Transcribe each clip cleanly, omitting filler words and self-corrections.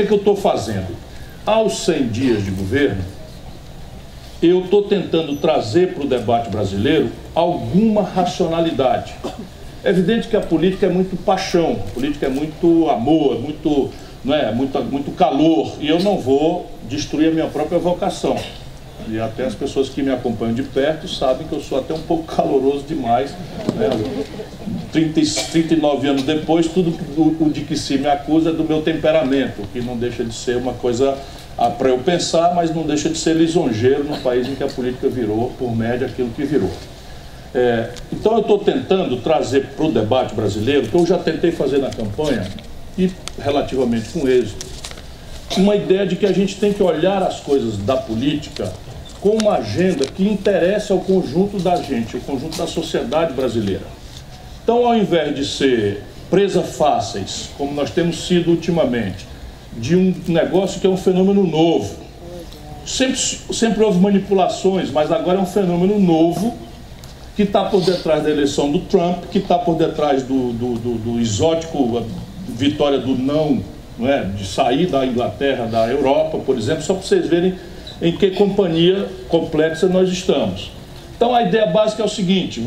que eu estou fazendo? Aos 100 dias de governo, eu estou tentando trazer para o debate brasileiro alguma racionalidade. É evidente que a política é muito paixão, a política é muito amor, muito calor, e eu não vou destruir a minha própria vocação. E até as pessoas que me acompanham de perto sabem que eu sou até um pouco caloroso demais, né? 39 anos depois, tudo o de que se me acusa é do meu temperamento, que não deixa de ser uma coisa para eu pensar, mas não deixa de ser lisonjeiro no país em que a política virou, por média, aquilo que virou. Então eu estou tentando trazer para o debate brasileiro, que eu já tentei fazer na campanha, e relativamente com êxito, uma ideia de que a gente tem que olhar as coisas da política com uma agenda que interessa ao conjunto da gente, ao conjunto da sociedade brasileira. Então, ao invés de ser presa fáceis, como nós temos sido ultimamente, de um negócio que é um fenômeno novo, sempre houve manipulações, mas agora é um fenômeno novo que está por detrás da eleição do Trump, que está por detrás do exótico vitória do não é, de sair da Inglaterra, da Europa, por exemplo, só para vocês verem em que companhia complexa nós estamos. Então a ideia básica é o seguinte: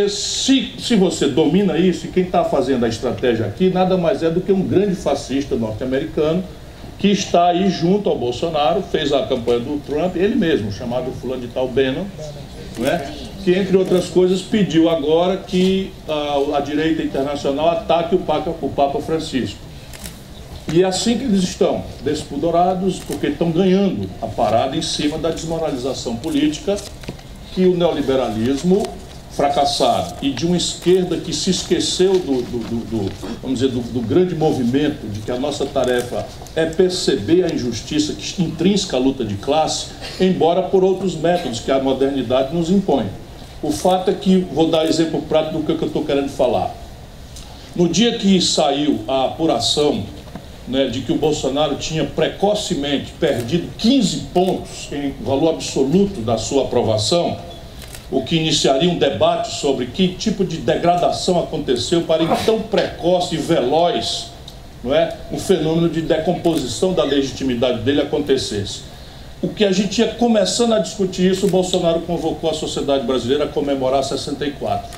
se você domina isso, e quem está fazendo a estratégia aqui nada mais é do que um grande fascista norte-americano que está aí junto ao Bolsonaro, fez a campanha do Trump, ele mesmo, chamado fulano de tal Bannon, né, que entre outras coisas pediu agora que a direita internacional ataque o Papa Francisco. E é assim que eles estão, despudorados, porque estão ganhando a parada em cima da desmoralização política que o neoliberalismo fracassado e de uma esquerda que se esqueceu do grande movimento de que a nossa tarefa é perceber a injustiça intrínseca à luta de classe, embora por outros métodos que a modernidade nos impõe. O fato é que, vou dar exemplo prático do que eu estou querendo falar. No dia que saiu a apuração, né, de que o Bolsonaro tinha precocemente perdido 15 pontos em valor absoluto da sua aprovação, o que iniciaria um debate sobre que tipo de degradação aconteceu para que tão precoce e veloz, não é, um fenômeno de decomposição da legitimidade dele acontecesse. O que a gente ia começando a discutir isso, o Bolsonaro convocou a sociedade brasileira a comemorar 64.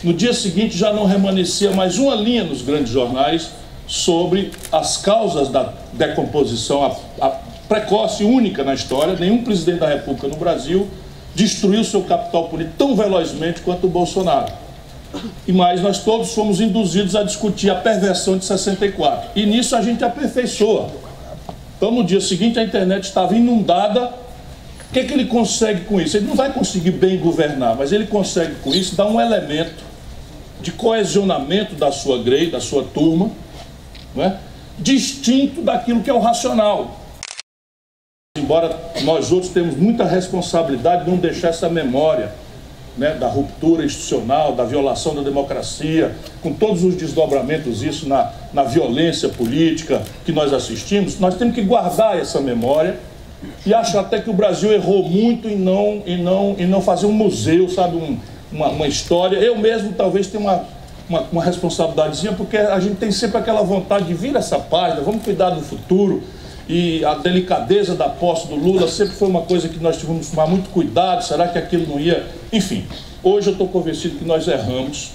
No dia seguinte já não remanescia mais uma linha nos grandes jornais sobre as causas da decomposição a precoce, única na história. Nenhum presidente da República no Brasil destruiu seu capital político tão velozmente quanto o Bolsonaro. E mais, nós todos fomos induzidos a discutir a perversão de 64. E nisso a gente aperfeiçoa. Então, no dia seguinte, a internet estava inundada. O que ele consegue com isso? Ele não vai conseguir bem governar, mas ele consegue com isso dar um elemento de coesionamento da sua grade, da sua turma, não é? Distinto daquilo que é o racional. Embora nós outros temos muita responsabilidade de não deixar essa memória, né, da ruptura institucional, da violação da democracia, com todos os desdobramentos, isso na violência política que nós assistimos, nós temos que guardar essa memória. E acho até que o Brasil errou muito em não fazer um museu, sabe, uma história. Eu mesmo talvez tenha uma responsabilidadezinha, porque a gente tem sempre aquela vontade de vir essa página, vamos cuidar do futuro. E a delicadeza da posse do Lula sempre foi uma coisa que nós tivemos que tomar muito cuidado. Será que aquilo não ia... Enfim, hoje eu estou convencido que nós erramos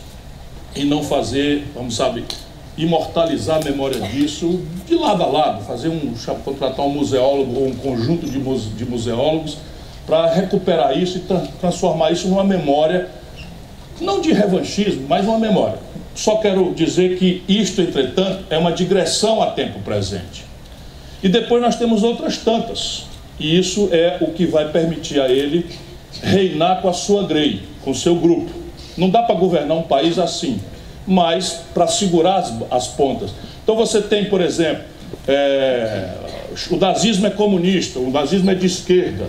em não fazer, vamos saber, imortalizar a memória disso de lado a lado, contratar um museólogo ou um conjunto de museólogos para recuperar isso e transformar isso numa memória, não de revanchismo, mas uma memória. Só quero dizer que isto, entretanto, é uma digressão a tempo presente. E depois nós temos outras tantas, e isso é o que vai permitir a ele reinar com a sua grey, com o seu grupo. Não dá para governar um país assim, mas para segurar as pontas. Então você tem, por exemplo, o nazismo é comunista, o nazismo é de esquerda.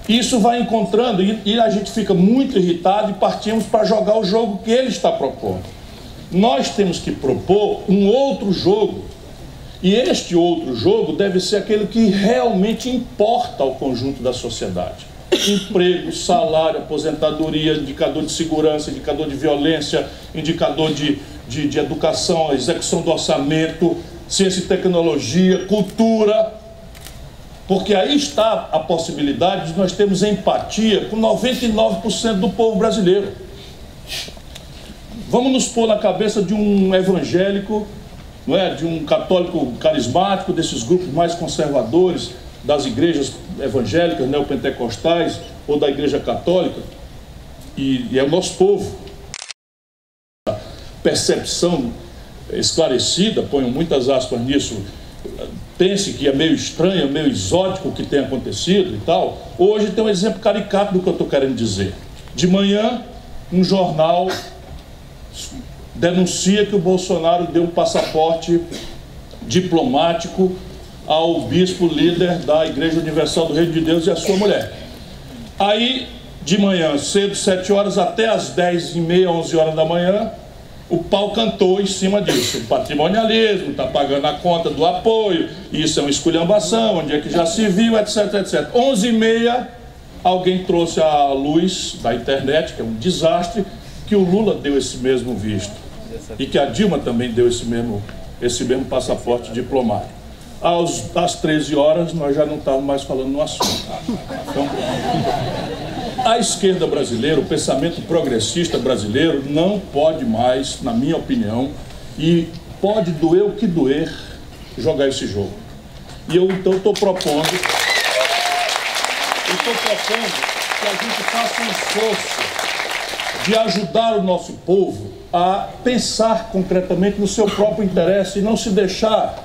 Isso vai encontrando, e a gente fica muito irritado e partimos para jogar o jogo que ele está propondo. Nós temos que propor um outro jogo. E este outro jogo deve ser aquele que realmente importa ao conjunto da sociedade. Emprego, salário, aposentadoria, indicador de segurança, indicador de violência, indicador de educação, execução do orçamento, ciência e tecnologia, cultura, porque aí está a possibilidade de nós termos empatia com 99% do povo brasileiro. Vamos nos pôr na cabeça de um evangélico, não é? De um católico carismático, desses grupos mais conservadores, das igrejas evangélicas, neopentecostais ou da igreja católica, e é o nosso povo. A percepção esclarecida, ponho muitas aspas nisso, pense que é meio estranho, meio exótico o que tem acontecido e tal. Hoje tem um exemplo caricato do que eu estou querendo dizer. De manhã, um jornal denuncia que o Bolsonaro deu um passaporte diplomático ao bispo líder da Igreja Universal do Reino de Deus e a sua mulher. Aí, de manhã, cedo, 7 horas, até as 10h30, 11 horas da manhã, o pau cantou em cima disso. O patrimonialismo, está pagando a conta do apoio, isso é uma esculhambação, onde é que já se viu, etc, etc. 11h30, alguém trouxe à luz da internet, que é um desastre, que o Lula deu esse mesmo visto. E que a Dilma também deu esse mesmo passaporte diplomático. Às 13 horas, nós já não estávamos mais falando no assunto. Então, a esquerda brasileira, o pensamento progressista brasileiro, não pode mais, na minha opinião, e pode doer o que doer, jogar esse jogo. E eu, então, estou propondo que a gente faça um esforço de ajudar o nosso povo a pensar concretamente no seu próprio interesse e não se deixar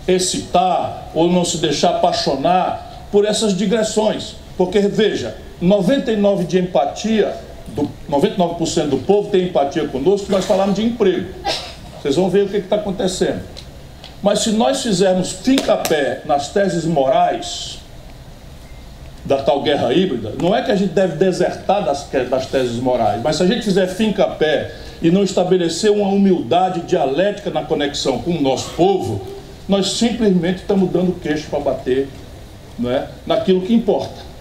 excitar ou não se deixar apaixonar por essas digressões. Porque, veja, 99% de empatia, 99% do povo tem empatia conosco, nós falamos de emprego. Vocês vão ver o que está acontecendo. Mas se nós fizermos fincapé nas teses morais da tal guerra híbrida, não é que a gente deve desertar das teses morais, mas se a gente fizer fincapé e não estabelecer uma humildade dialética na conexão com o nosso povo, nós simplesmente estamos dando queixo para bater, não é, naquilo que importa.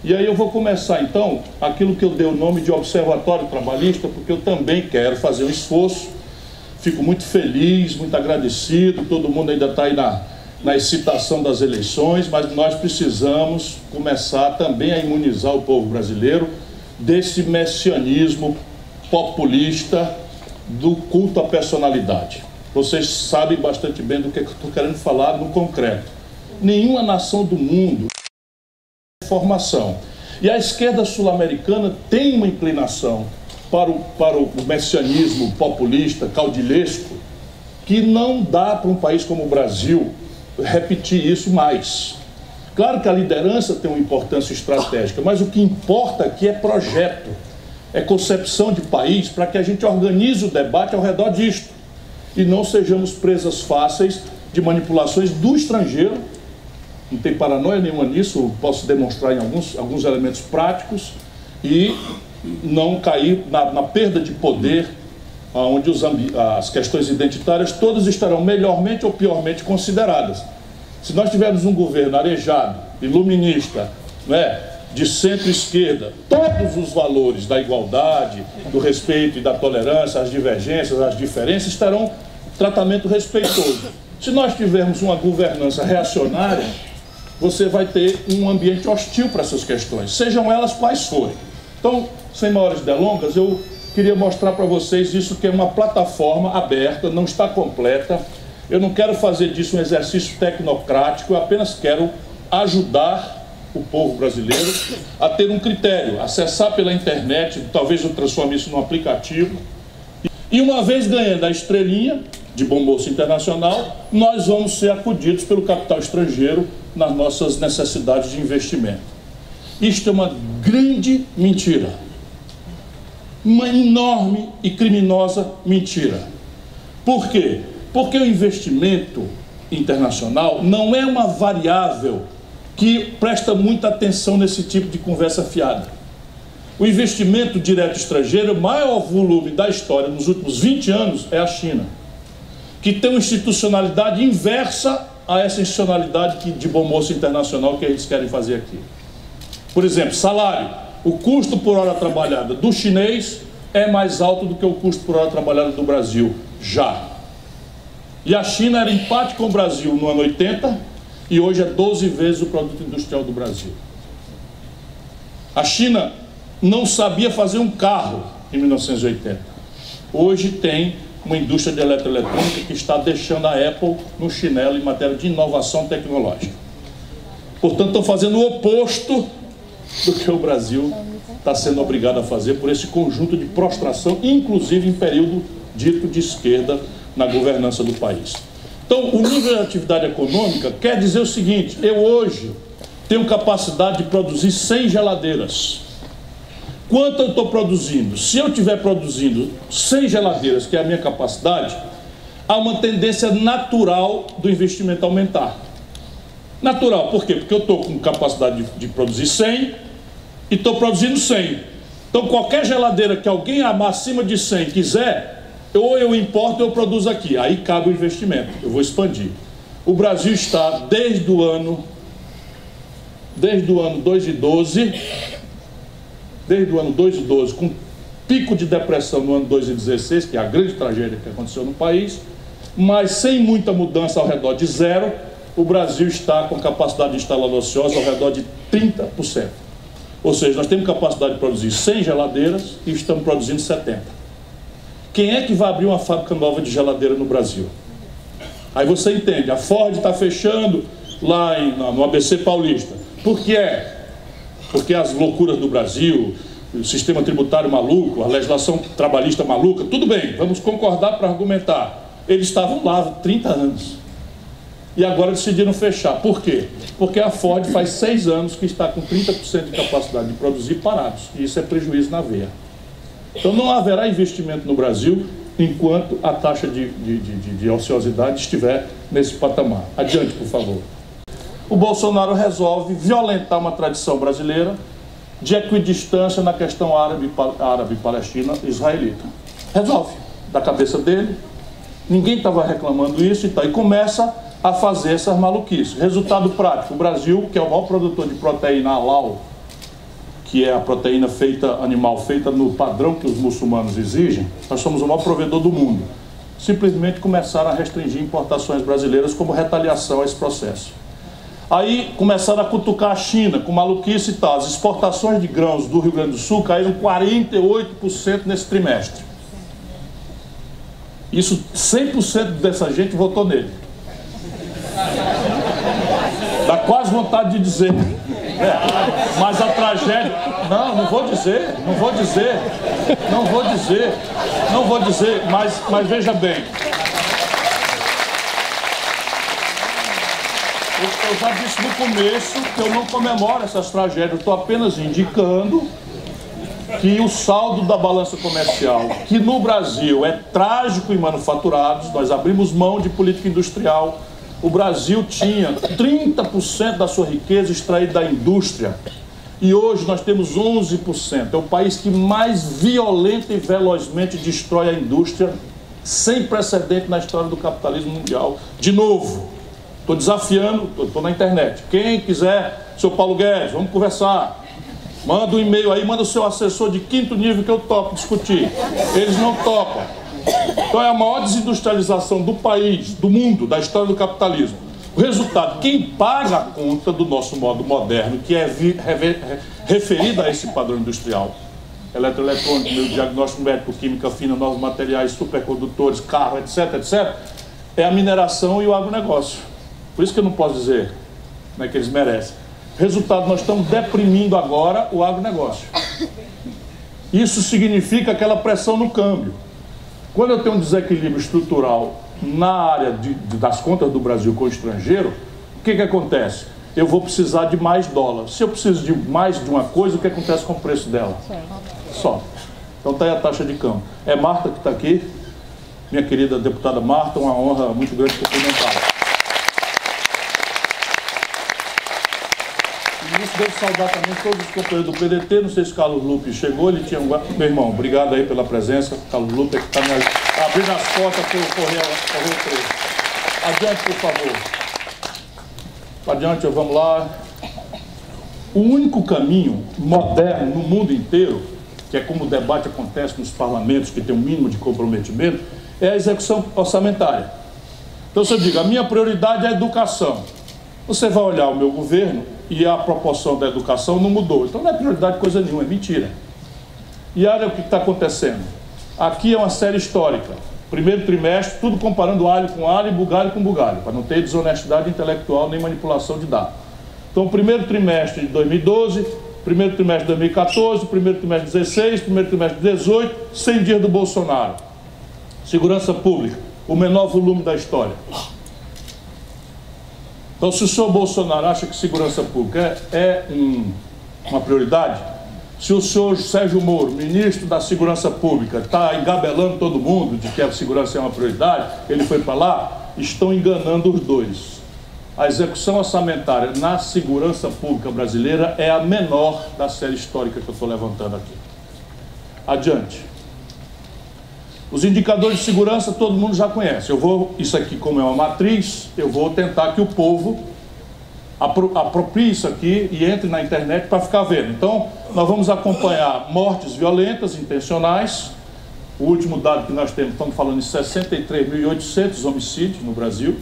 E aí eu vou começar então aquilo que eu dei o nome de Observatório Trabalhista, porque eu também quero fazer um esforço. Fico muito feliz, muito agradecido, todo mundo ainda está aí na excitação das eleições, mas nós precisamos começar também a imunizar o povo brasileiro desse messianismo populista do culto à personalidade. Vocês sabem bastante bem do que eu estou querendo falar no concreto. Nenhuma nação do mundo tem formação. E a esquerda sul-americana tem uma inclinação para o messianismo populista, caudilesco, que não dá para um país como o Brasil repetir isso mais. Claro que a liderança tem uma importância estratégica, mas o que importa aqui é projeto, é concepção de país, para que a gente organize o debate ao redor disto e não sejamos presas fáceis de manipulações do estrangeiro. Não tem paranoia nenhuma nisso, posso demonstrar em alguns elementos práticos, e não cair na perda de poder, onde as questões identitárias todas estarão melhormente ou piormente consideradas. Se nós tivermos um governo arejado, iluminista, né, de centro-esquerda, todos os valores da igualdade, do respeito e da tolerância, as divergências, as diferenças, terão tratamento respeitoso. Se nós tivermos uma governança reacionária, você vai ter um ambiente hostil para essas questões, sejam elas quais forem. Então, sem maiores delongas, eu queria mostrar para vocês isso, que é uma plataforma aberta, não está completa. Eu não quero fazer disso um exercício tecnocrático, eu apenas quero ajudar o povo brasileiro a ter um critério, acessar pela internet, talvez eu transforme isso num aplicativo. E uma vez ganhando a estrelinha de bom moço internacional, nós vamos ser acudidos pelo capital estrangeiro nas nossas necessidades de investimento. Isto é uma grande mentira. Uma enorme e criminosa mentira. Por quê? Porque o investimento internacional não é uma variável que presta muita atenção nesse tipo de conversa fiada. O investimento direto estrangeiro, o maior volume da história nos últimos 20 anos é a China, que tem uma institucionalidade inversa a essa institucionalidade de bom moço internacional que eles querem fazer aqui. Por exemplo, salário. O custo por hora trabalhada do chinês é mais alto do que o custo por hora trabalhada do Brasil, já. E a China era empate com o Brasil no ano 80 e hoje é 12 vezes o produto industrial do Brasil. A China não sabia fazer um carro em 1980. Hoje tem uma indústria de eletroeletrônica que está deixando a Apple no chinelo em matéria de inovação tecnológica. Portanto, estão fazendo o oposto do que o Brasil está sendo obrigado a fazer por esse conjunto de prostração, inclusive em período dito de esquerda na governança do país. Então, o nível de atividade econômica quer dizer o seguinte: eu hoje tenho capacidade de produzir 100 geladeiras. Quanto eu estou produzindo? Se eu estiver produzindo 100 geladeiras, que é a minha capacidade, há uma tendência natural do investimento aumentar. Natural, por quê? Porque eu estou com capacidade de produzir 100 e estou produzindo 100. Então, qualquer geladeira que alguém acima de 100 quiser, ou eu importo ou eu produzo aqui. Aí cabe o investimento, eu vou expandir. O Brasil está, desde o ano 2012, com pico de depressão no ano 2016, que é a grande tragédia que aconteceu no país, mas sem muita mudança ao redor de zero, o Brasil está com capacidade instalada ociosa ao redor de 30%. Ou seja, nós temos capacidade de produzir 100 geladeiras e estamos produzindo 70. Quem é que vai abrir uma fábrica nova de geladeira no Brasil? Aí você entende, a Ford está fechando lá no ABC Paulista. Por que é? Porque as loucuras do Brasil, o sistema tributário maluco, a legislação trabalhista maluca, tudo bem, vamos concordar para argumentar. Eles estavam lá há 30 anos. E agora decidiram fechar. Por quê? Porque a Ford faz 6 anos que está com 30% de capacidade de produzir parados. E isso é prejuízo na veia. Então não haverá investimento no Brasil enquanto a taxa de ociosidade estiver nesse patamar. Adiante, por favor. O Bolsonaro resolve violentar uma tradição brasileira de equidistância na questão árabe-palestina-israelita. Resolve, da cabeça dele. Ninguém estava reclamando isso e começa a fazer essas maluquices. Resultado prático: o Brasil, que é o maior produtor de proteína halal, que é a proteína animal feita no padrão que os muçulmanos exigem, nós somos o maior provedor do mundo. Simplesmente começaram a restringir importações brasileiras como retaliação a esse processo. Aí começaram a cutucar a China com maluquice e tal. As exportações de grãos do Rio Grande do Sul caíram 48% nesse trimestre. Isso, 100% dessa gente votou nele. Dá quase vontade de dizer. Mas a tragédia... Não vou dizer, mas veja bem. Eu já disse no começo que eu não comemoro essas tragédias, estou apenas indicando que o saldo da balança comercial, que no Brasil é trágico em manufaturados, nós abrimos mão de política industrial. O Brasil tinha 30% da sua riqueza extraída da indústria e hoje nós temos 11%. É o país que mais violenta e velozmente destrói a indústria, sem precedente na história do capitalismo mundial. De novo, estou desafiando, estou na internet. Quem quiser, seu Paulo Guedes, vamos conversar. Manda um e-mail aí, manda o seu assessor de 5º nível que eu topo discutir. Eles não topam. Então é a maior desindustrialização do país, do mundo, da história do capitalismo. O resultado, quem paga a conta do nosso modo moderno, que é referido a esse padrão industrial, eletroeletrônico, diagnóstico médico, química fina, novos materiais, supercondutores, carro, etc, etc, é a mineração e o agronegócio. Por isso que eu não posso dizer, né, que eles merecem. Resultado, nós estamos deprimindo agora o agronegócio. Isso significa aquela pressão no câmbio. Quando eu tenho um desequilíbrio estrutural na área das contas do Brasil com o estrangeiro, o que acontece? Eu vou precisar de mais dólar. Se eu preciso de mais de uma coisa, o que acontece com o preço dela? Sobe. Então está aí a taxa de câmbio. É Marta que está aqui, minha querida deputada Marta, uma honra muito grande cumprimentá-la. Isso deve saudar também todos os companheiros do PDT. Não sei se o Carlos Lupe chegou, ele tinha meu irmão, obrigado aí pela presença. Carlos Lupe é que está abrindo as portas para o Correio 3. Adiante, por favor. Adiante, vamos lá. O único caminho moderno no mundo inteiro, que é como o debate acontece nos parlamentos, que tem um mínimo de comprometimento, é a execução orçamentária. Então, se eu digo, a minha prioridade é a educação, você vai olhar o meu governo e a proporção da educação não mudou. Então, não é prioridade coisa nenhuma, é mentira. E olha o que está acontecendo. Aqui é uma série histórica. Primeiro trimestre, tudo comparando alho com alho e bugalho com bugalho, para não ter desonestidade intelectual nem manipulação de dados. Então, primeiro trimestre de 2012, primeiro trimestre de 2014, primeiro trimestre de 2016, primeiro trimestre de 2018, 100 dias do Bolsonaro. Segurança pública, o menor volume da história. Então, se o senhor Bolsonaro acha que segurança pública é uma prioridade, se o senhor Sérgio Moro, ministro da Segurança Pública, está engabelando todo mundo de que a segurança é uma prioridade, ele foi para lá, estão enganando os dois. A execução orçamentária na segurança pública brasileira é a menor da série histórica que eu estou levantando aqui. Adiante. Os indicadores de segurança todo mundo já conhece. Isso aqui, como é uma matriz, eu vou tentar que o povo aproprie isso aqui e entre na internet para ficar vendo. Então, nós vamos acompanhar mortes violentas, intencionais. O último dado que nós temos, estamos falando de 63.800 homicídios no Brasil.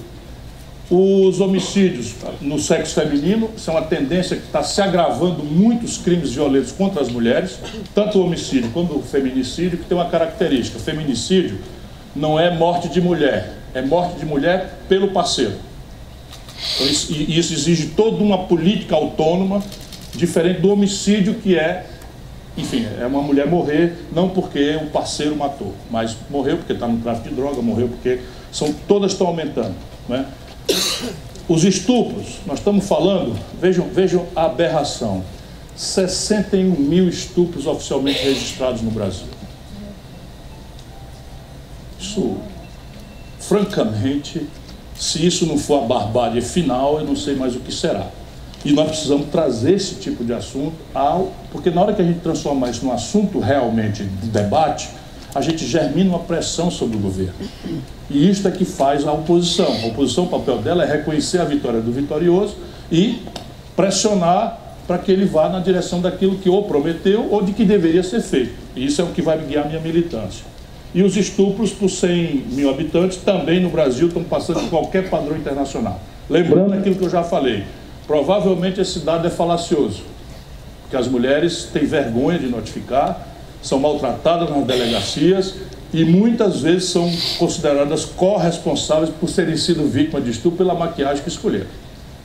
Os homicídios no sexo feminino, isso é uma tendência que está se agravando, muitos crimes violentos contra as mulheres, tanto o homicídio quanto o feminicídio, que tem uma característica. Feminicídio não é morte de mulher, é morte de mulher pelo parceiro. Então, isso exige toda uma política autônoma, diferente do homicídio, que é, enfim, é uma mulher morrer, não porque o parceiro matou, mas morreu porque está no tráfico de droga, morreu porque todas estão aumentando, né? Os estupros, nós estamos falando, vejam a aberração, 61 mil estupros oficialmente registrados no Brasil. Isso, francamente, se isso não for a barbárie final, eu não sei mais o que será. E nós precisamos trazer esse tipo de assunto, porque na hora que a gente transformar isso num assunto realmente de debate, a gente germina uma pressão sobre o governo. E isto é que faz a oposição. A oposição, o papel dela é reconhecer a vitória do vitorioso e pressionar para que ele vá na direção daquilo que ou prometeu ou de que deveria ser feito. E isso é o que vai guiar a minha militância. E os estupros por 100 mil habitantes também no Brasil estão passando de qualquer padrão internacional. Lembrando aquilo que eu já falei, provavelmente esse dado é falacioso, porque as mulheres têm vergonha de notificar, são maltratadas nas delegacias e muitas vezes são consideradas corresponsáveis por terem sido vítimas de estupro pela maquiagem que escolheram.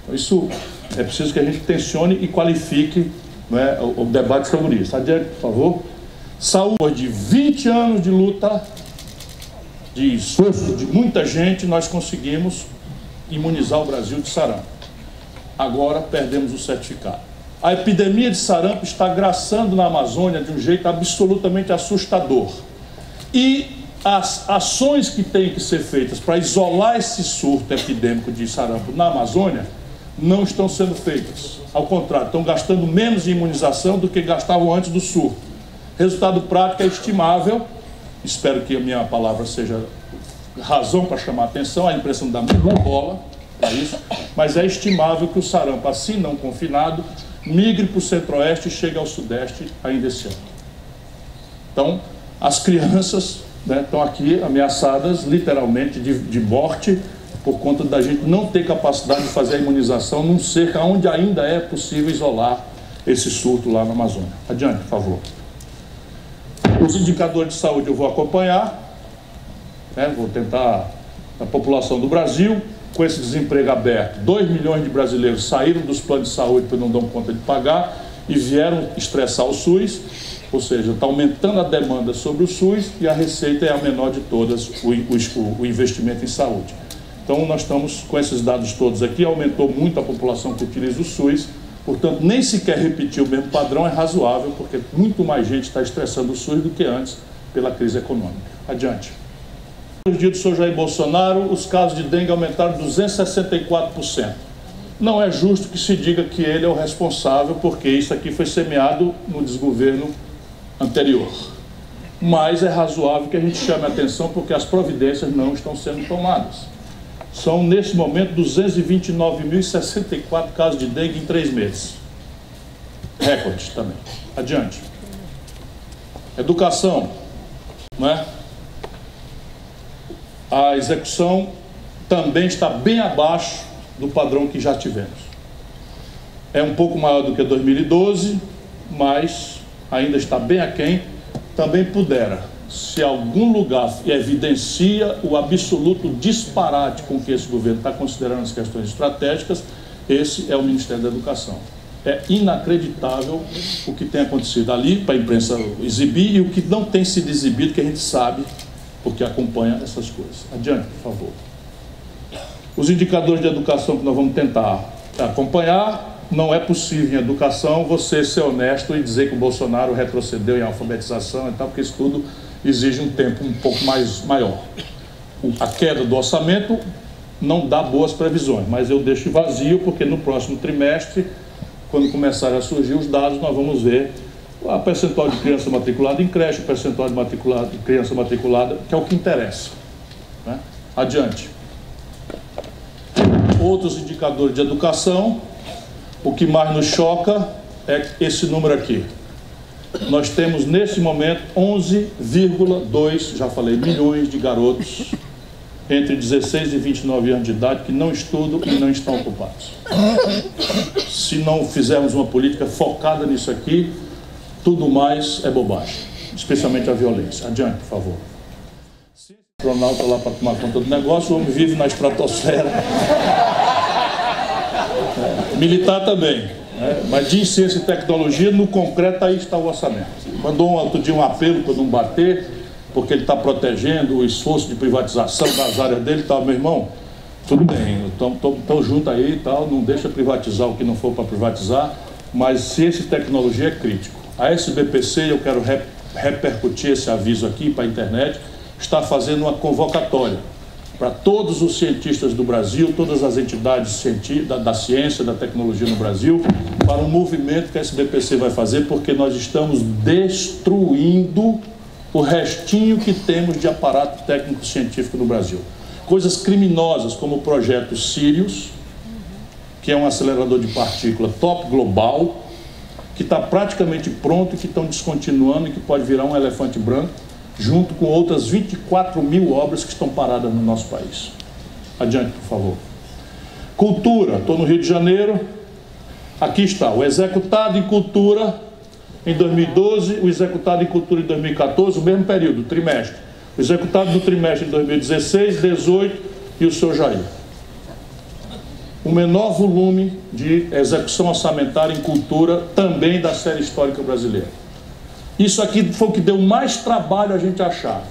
Então, isso é preciso que a gente tensione e qualifique, né, o debate sobre isso. Adiante, por favor. Saúde, de 20 anos de luta, de esforço de muita gente, nós conseguimos imunizar o Brasil de sarampo. Agora perdemos o certificado. A epidemia de sarampo está graçando na Amazônia de um jeito absolutamente assustador. E as ações que têm que ser feitas para isolar esse surto epidêmico de sarampo na Amazônia não estão sendo feitas. Ao contrário, estão gastando menos em imunização do que gastavam antes do surto. Resultado prático é estimável, espero que a minha palavra seja razão para chamar a atenção, a impressão da mesma bola, é isso, mas é estimável que o sarampo, assim não confinado, migre para o centro-oeste e chegue ao sudeste ainda esse ano. Então, as crianças, né, estão aqui ameaçadas literalmente de morte por conta da gente não ter capacidade de fazer a imunização num cerco onde ainda é possível isolar esse surto lá na Amazônia. Adiante, por favor. Os indicadores de saúde eu vou acompanhar, né, vou tentar, a população do Brasil, com esse desemprego aberto, 2 milhões de brasileiros saíram dos planos de saúde porque não dão conta de pagar e vieram estressar o SUS, ou seja, está aumentando a demanda sobre o SUS e a receita é a menor de todas, o investimento em saúde. Então, nós estamos com esses dados todos aqui, aumentou muito a população que utiliza o SUS, portanto, nem sequer repetir o mesmo padrão é razoável, porque muito mais gente está estressando o SUS do que antes pela crise econômica. Adiante. No dia do senhor Jair Bolsonaro, os casos de dengue aumentaram 264%. Não é justo que se diga que ele é o responsável, porque isso aqui foi semeado no desgoverno anterior. Mas é razoável que a gente chame a atenção, porque as providências não estão sendo tomadas. São, nesse momento, 229.064 casos de dengue em 3 meses. Recordes também. Adiante. Educação, não é? A execução também está bem abaixo do padrão que já tivemos. É um pouco maior do que 2012, mas ainda está bem aquém. Também pudera, se algum lugar evidencia o absoluto disparate com que esse governo está considerando as questões estratégicas, esse é o Ministério da Educação. É inacreditável o que tem acontecido ali para a imprensa exibir e o que não tem sido exibido, que a gente sabe, porque acompanha essas coisas. Adiante, por favor. Os indicadores de educação que nós vamos tentar acompanhar. Não é possível em educação você ser honesto e dizer que o Bolsonaro retrocedeu em alfabetização e tal, porque isso tudo exige um tempo um pouco maior. A queda do orçamento não dá boas previsões, mas eu deixo vazio porque no próximo trimestre, quando começarem a surgir os dados, nós vamos ver a percentual de criança matriculada em creche, o percentual de criança matriculada, que é o que interessa, né? Adiante. Outros indicadores de educação. O que mais nos choca é esse número aqui. Nós temos, nesse momento, 11,2, já falei, milhões de garotos entre 16 e 29 anos de idade que não estudam e não estão ocupados. Se não fizermos uma política focada nisso aqui, tudo mais é bobagem, especialmente a violência. Adiante, por favor. Se o astronauta lá para tomar conta do negócio, o homem vive na estratosfera. Militar também, né? Mas de ciência e tecnologia, no concreto, aí está o orçamento. Mandou outro dia um apelo para não bater, porque ele está protegendo o esforço de privatização das áreas dele e tal. Meu irmão, tudo bem, estamos juntos aí e tal, não deixa privatizar o que não for para privatizar, mas ciência e tecnologia é crítico. A SBPC, eu quero repercutir esse aviso aqui para a internet, está fazendo uma convocatória para todos os cientistas do Brasil, todas as entidades da ciência, da tecnologia no Brasil, para um movimento que a SBPC vai fazer, porque nós estamos destruindo o restinho que temos de aparato técnico-científico no Brasil. Coisas criminosas como o projeto Sirius, que é um acelerador de partícula top global, que está praticamente pronto e que estão descontinuando e que pode virar um elefante branco, junto com outras 24 mil obras que estão paradas no nosso país. Adiante, por favor. Cultura, estou no Rio de Janeiro. Aqui está, o executado em cultura em 2012, o executado em cultura em 2014, o mesmo período, o trimestre. O executado do trimestre em 2016, 18 e o seu Jair. O menor volume de execução orçamentária em cultura também da série histórica brasileira. Isso aqui foi o que deu mais trabalho a gente achar,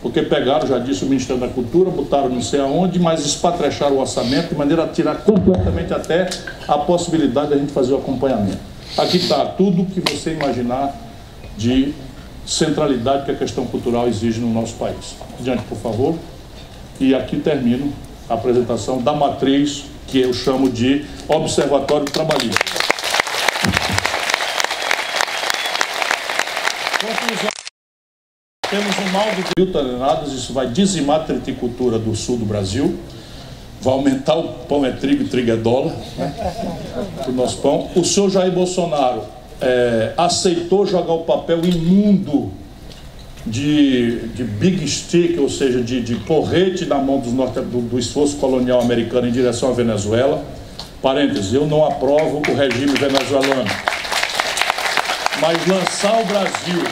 porque pegaram, já disse, o Ministério da Cultura, botaram não sei aonde, mas espatrecharam o orçamento de maneira a tirar completamente até a possibilidade de a gente fazer o acompanhamento. Aqui está tudo que você imaginar de centralidade que a questão cultural exige no nosso país. Adiante, por favor. E aqui termino a apresentação da matriz, que eu chamo de Observatório Trabalhista. Conclusão. Temos um mal de 1.000 toneladas, isso vai dizimar a triticultura do sul do Brasil, vai aumentar o pão é trigo e trigo é dólar, né, do nosso pão. O senhor Jair Bolsonaro aceitou jogar o papel imundo de big stick, ou seja, de porrete na mão do esforço colonial americano em direção à Venezuela. Parênteses, eu não aprovo o regime venezuelano. Mas lançar o Brasil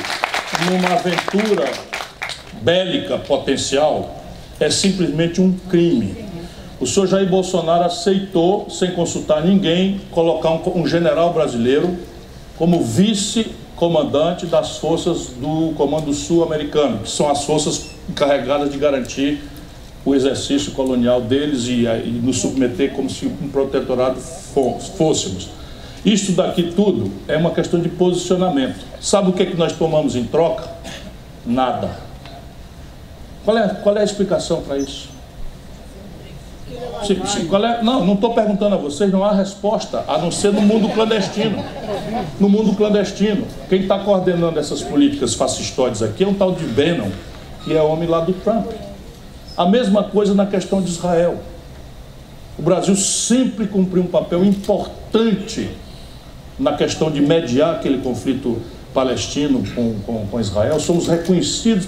numa aventura bélica potencial é simplesmente um crime. O senhor Jair Bolsonaro aceitou, sem consultar ninguém, colocar um general brasileiro como vice-comandante das forças do Comando Sul-Americano, que são as forças encarregadas de garantir o exercício colonial deles e nos submeter como se um protetorado fôssemos. Isso daqui tudo é uma questão de posicionamento. Sabe o que é que nós tomamos em troca? Nada. Qual é a explicação para isso? Não estou perguntando a vocês, não há resposta, a não ser no mundo clandestino. No mundo clandestino. Quem está coordenando essas políticas fascistoides aqui é um tal de Bannon, que é homem lá do Trump. A mesma coisa na questão de Israel. O Brasil sempre cumpriu um papel importante na questão de mediar aquele conflito palestino com Israel, somos reconhecidos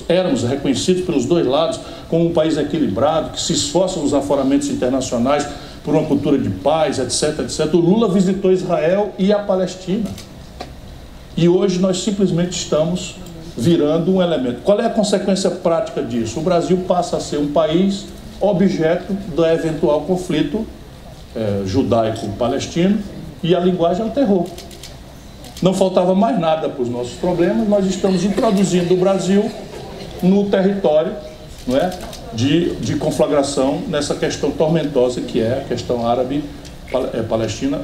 éramos reconhecidos pelos dois lados como um país equilibrado, que se esforça nos aforamentos internacionais por uma cultura de paz, etc, etc. O Lula visitou Israel e a Palestina. E hoje nós simplesmente estamos virando um elemento. Qual é a consequência prática disso? O Brasil passa a ser um país objeto do eventual conflito judaico-palestino, e a linguagem é o terror. Não faltava mais nada para os nossos problemas, nós estamos introduzindo o Brasil no território, não é, de conflagração nessa questão tormentosa que é a questão árabe-palestina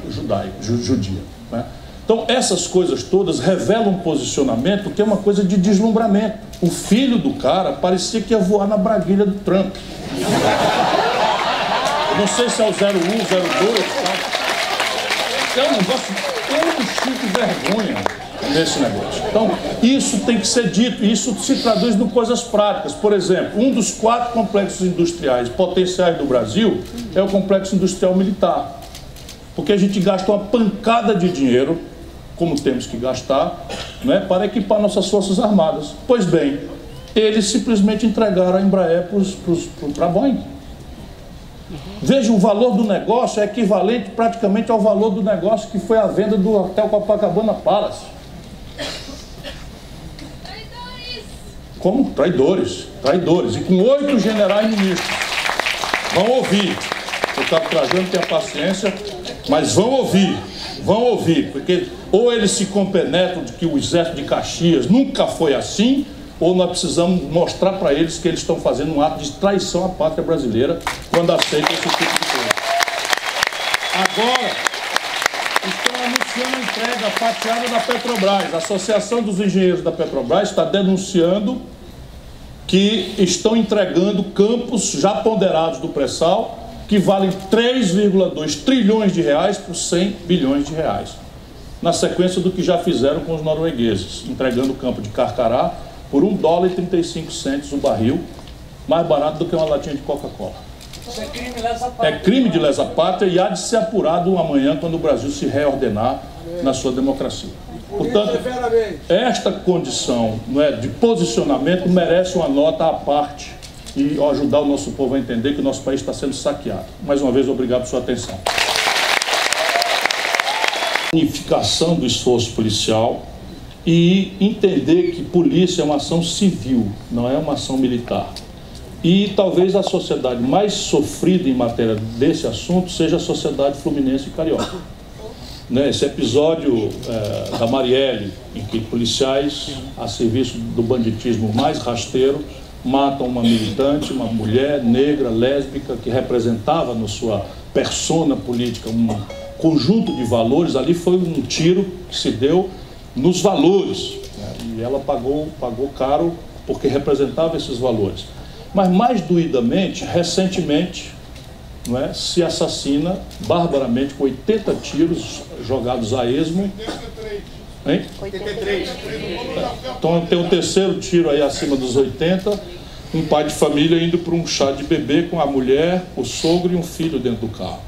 judia. Não é? Então, essas coisas todas revelam um posicionamento que é uma coisa de deslumbramento. O filho do cara parecia que ia voar na braguilha do Trump. Eu não sei se é o 01, 02, tá? É um negócio todo cheio de vergonha nesse negócio. Então, isso tem que ser dito, e isso se traduz em coisas práticas. Por exemplo, um dos 4 complexos industriais potenciais do Brasil é o complexo industrial militar. Porque a gente gasta uma pancada de dinheiro, como temos que gastar, né, para equipar nossas forças armadas. Pois bem, eles simplesmente entregaram a Embraer para a Boeing. Veja, o valor do negócio é equivalente praticamente ao valor do negócio que foi a venda do Hotel Copacabana Palace. Como? Traidores. Traidores. E com 8 generais ministros. Vão ouvir. O Cabo Trajano tem a paciência, mas vão ouvir, porque ou eles se compenetram de que o exército de Caxias nunca foi assim, ou nós precisamos mostrar para eles que eles estão fazendo um ato de traição à pátria brasileira quando aceitam esse tipo de coisa. Agora, estão anunciando a entrega fatiada da Petrobras. A Associação dos Engenheiros da Petrobras está denunciando que estão entregando campos já ponderados do pré-sal que valem 3,2 trilhões de reais por 100 bilhões de reais. Na sequência do que já fizeram com os noruegueses, entregando o campo de Carcará por $1,35 o barril, mais barato do que uma latinha de Coca-Cola. Isso é crime de lesa pátria. É crime de lesa pátria e há de ser apurado amanhã quando o Brasil se reordenar na sua democracia. Portanto, esta condição, não é, de posicionamento merece uma nota à parte e ajudar o nosso povo a entender que o nosso país está sendo saqueado. Mais uma vez, obrigado por sua atenção. Unificação do esforço policial e entender que polícia é uma ação civil, não é uma ação militar. E talvez a sociedade mais sofrida em matéria desse assunto seja a sociedade fluminense e carioca. Né? Esse episódio da Marielle, em que policiais, a serviço do banditismo mais rasteiro, matam uma militante, uma mulher negra, lésbica, que representava na sua persona política um conjunto de valores. Ali foi um tiro que se deu nos valores, né? E ela pagou caro porque representava esses valores. Mas mais doidamente, recentemente, não é, se assassina barbaramente com 80 tiros jogados a esmo. 83. Então tem o terceiro tiro aí acima dos 80, um pai de família indo para um chá de bebê com a mulher, o sogro e um filho dentro do carro.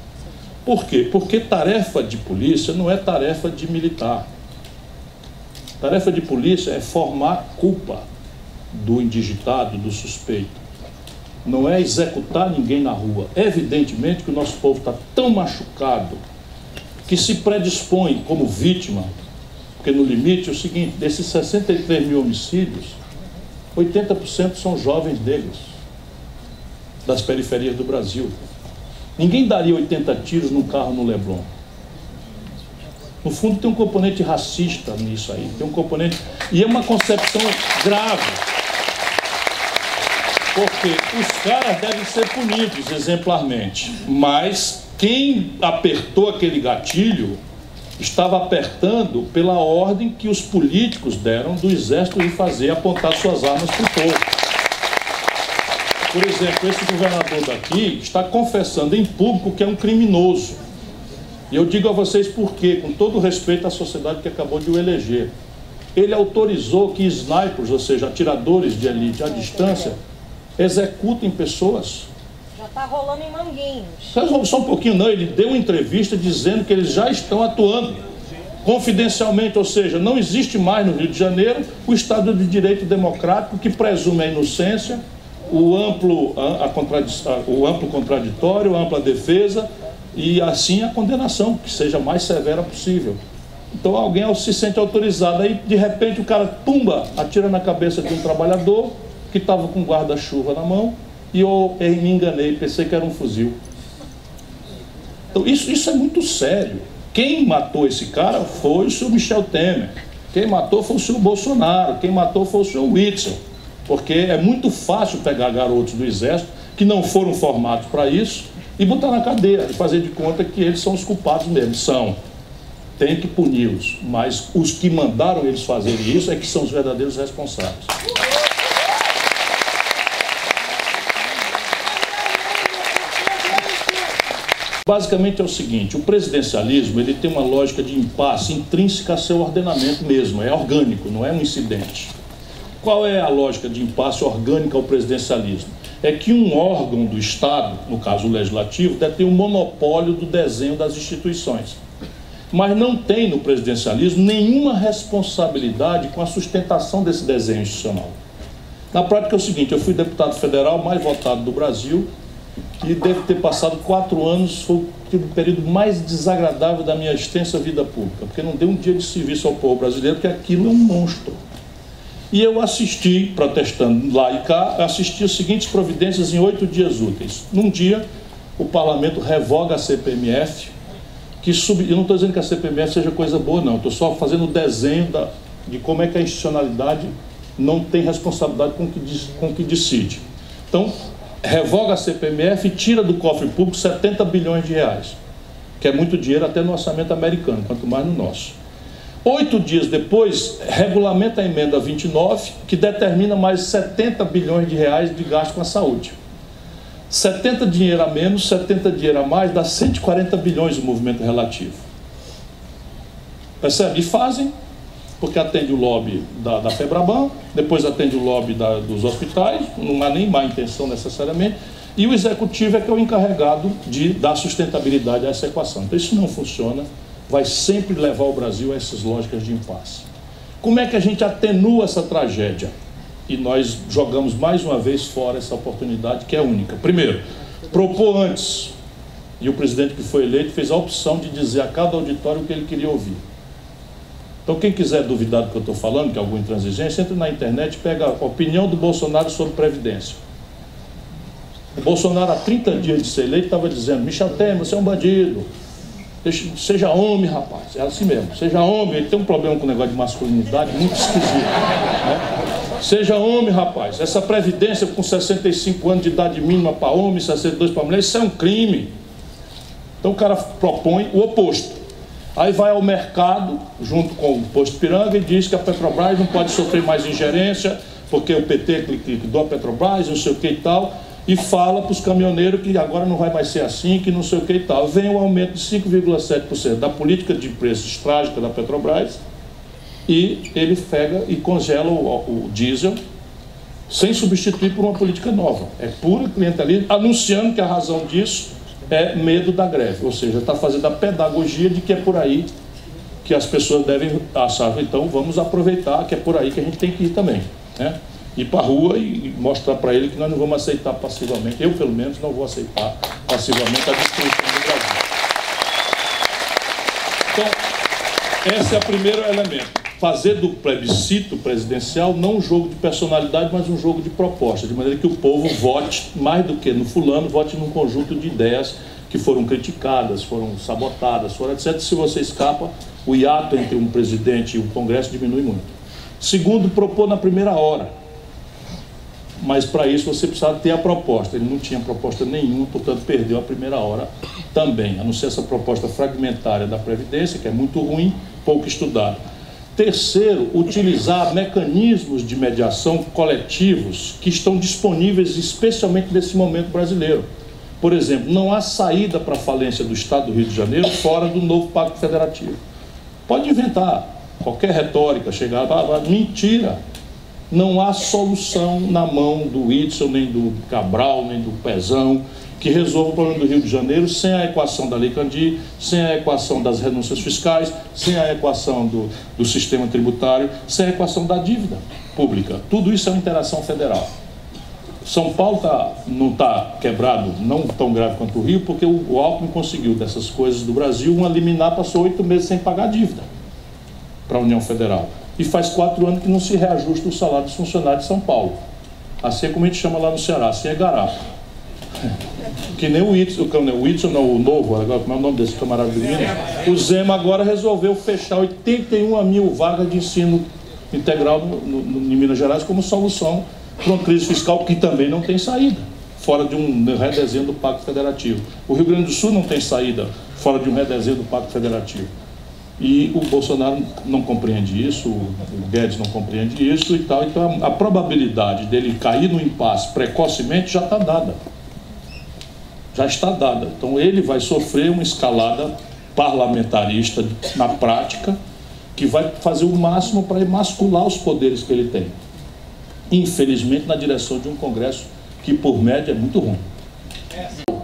Por quê? Porque tarefa de polícia não é tarefa de militar. Tarefa de polícia é formar culpa do indigitado, do suspeito. Não é executar ninguém na rua. Evidentemente que o nosso povo está tão machucado que se predispõe como vítima, porque no limite é o seguinte: desses 63 mil homicídios, 80% são jovens negros das periferias do Brasil. Ninguém daria 80 tiros num carro no Leblon. No fundo tem um componente racista nisso aí, tem um componente, e é uma concepção grave, porque os caras devem ser punidos exemplarmente, mas quem apertou aquele gatilho estava apertando pela ordem que os políticos deram do exército ir fazer, apontar suas armas para o povo. Por exemplo, esse governador daqui está confessando em público que é um criminoso. E eu digo a vocês por quê, com todo o respeito à sociedade que acabou de o eleger. Ele autorizou que snipers, ou seja, atiradores de elite à distância, executem pessoas. Já está rolando em Manguinhos. Só um pouquinho, não. Ele deu uma entrevista dizendo que eles já estão atuando confidencialmente, ou seja, não existe mais no Rio de Janeiro o Estado de Direito democrático que presume a inocência, o amplo contraditório, a ampla defesa e assim a condenação, que seja a mais severa possível. Então alguém se sente autorizado, aí de repente o cara, pumba, atira na cabeça de um trabalhador que estava com guarda-chuva na mão e eu me enganei, pensei que era um fuzil. Então isso é muito sério. Quem matou esse cara foi o senhor Michel Temer, quem matou foi o senhor Bolsonaro, quem matou foi o senhor Witzel, porque é muito fácil pegar garotos do Exército que não foram formados para isso e botar na cadeia e fazer de conta que eles são os culpados mesmo. São. Tem que puni-los, mas os que mandaram eles fazerem isso é que são os verdadeiros responsáveis. Basicamente é o seguinte, o presidencialismo ele tem uma lógica de impasse intrínseca a seu ordenamento mesmo, é orgânico, não é um incidente. Qual é a lógica de impasse orgânica ao presidencialismo? É que um órgão do Estado, no caso o Legislativo, deve ter um monopólio do desenho das instituições. Mas não tem no presidencialismo nenhuma responsabilidade com a sustentação desse desenho institucional. Na prática é o seguinte, eu fui deputado federal mais votado do Brasil e devo ter passado 4 anos, foi o período mais desagradável da minha extensa vida pública, porque não deu um dia de serviço ao povo brasileiro, porque aquilo é um monstro. E eu assisti, protestando lá e cá, assisti as seguintes providências em 8 dias úteis. Num dia, o parlamento revoga a CPMF, eu não estou dizendo que a CPMF seja coisa boa, não, estou só fazendo o desenho de como é que a institucionalidade não tem responsabilidade com o que decide. Então, revoga a CPMF e tira do cofre público 70 bilhões de reais, que é muito dinheiro até no orçamento americano, quanto mais no nosso. 8 dias depois, regulamenta a emenda 29, que determina mais 70 bilhões de reais de gasto com a saúde. 70 dinheiro a menos, 70 dinheiro a mais, dá 140 bilhões o movimento relativo. Percebe? E fazem, porque atende o lobby da FEBRABAN, depois atende o lobby dos hospitais, não há nem má intenção necessariamente, e o executivo é que é o encarregado de dar sustentabilidade a essa equação. Então isso não funciona, vai sempre levar o Brasil a essas lógicas de impasse. Como é que a gente atenua essa tragédia? E nós jogamos mais uma vez fora essa oportunidade que é única. Primeiro, propor antes, e o presidente que foi eleito fez a opção de dizer a cada auditório o que ele queria ouvir. Então quem quiser duvidar do que eu estou falando, que é alguma intransigência, entra na internet e pega a opinião do Bolsonaro sobre Previdência. O Bolsonaro há 30 dias de ser eleito estava dizendo: Michel Temer, você é um bandido, seja homem, rapaz. É assim mesmo, seja homem. Ele tem um problema com o negócio de masculinidade muito esquisito, né? Seja homem, rapaz. Essa previdência com 65 anos de idade mínima para homem, 62 para mulher, isso é um crime. Então o cara propõe o oposto. Aí vai ao mercado, junto com o posto Piranga, e diz que a Petrobras não pode sofrer mais ingerência, porque o PT liquidou a Petrobras, não sei o que e tal, e fala para os caminhoneiros que agora não vai mais ser assim, que não sei o que e tal. Vem o aumento de 5,7% da política de preços trágica da Petrobras, e ele pega e congela o diesel sem substituir por uma política nova. É puro clientelismo, anunciando que a razão disso é medo da greve. Ou seja, está fazendo a pedagogia de que é por aí que as pessoas devem achar. Então vamos aproveitar que é por aí que a gente tem que ir também, né? Ir para a rua e mostrar para ele que nós não vamos aceitar passivamente. Eu, pelo menos, não vou aceitar passivamente a destruição do Brasil. Então, esse é o primeiro elemento. Fazer do plebiscito presidencial não um jogo de personalidade, mas um jogo de proposta, de maneira que o povo vote, mais do que no fulano, vote num conjunto de ideias que foram criticadas, foram sabotadas, foram etc. Se você escapa, o hiato entre um presidente e o Congresso diminui muito. Segundo, propor na primeira hora. Mas para isso você precisava ter a proposta. Ele não tinha proposta nenhuma, portanto perdeu a primeira hora também, a não ser essa proposta fragmentária da Previdência, que é muito ruim, pouco estudada. Terceiro, utilizar mecanismos de mediação coletivos que estão disponíveis especialmente nesse momento brasileiro. Por exemplo, não há saída para a falência do Estado do Rio de Janeiro fora do novo Pacto Federativo. Pode inventar qualquer retórica, chegar lá, mentira. Não há solução na mão do Witzel, nem do Cabral, nem do Pezão, que resolva o problema do Rio de Janeiro sem a equação da Lei Candir, sem a equação das renúncias fiscais, sem a equação do sistema tributário, sem a equação da dívida pública. Tudo isso é uma interação federal. São Paulo não está quebrado, não tão grave quanto o Rio, porque o Alckmin conseguiu dessas coisas do Brasil, uma liminar, passou 8 meses sem pagar dívida para a União Federal. E faz 4 anos que não se reajusta o salário dos funcionários de São Paulo. Assim é como a gente chama lá no Ceará, assim é garapa. Que nem o Whitson, não, o novo, agora como é o nome desse camarada do Minas, o Zema agora resolveu fechar 81 mil vagas de ensino integral em Minas Gerais como solução para uma crise fiscal que também não tem saída, fora de um redesenho do Pacto Federativo. O Rio Grande do Sul não tem saída, fora de um redesenho do Pacto Federativo. E o Bolsonaro não compreende isso, o Guedes não compreende isso e tal. Então a probabilidade dele cair no impasse precocemente já está dada. Já está dada. Então ele vai sofrer uma escalada parlamentarista na prática, que vai fazer o máximo para emascular os poderes que ele tem. Infelizmente, na direção de um Congresso que, por média, é muito ruim.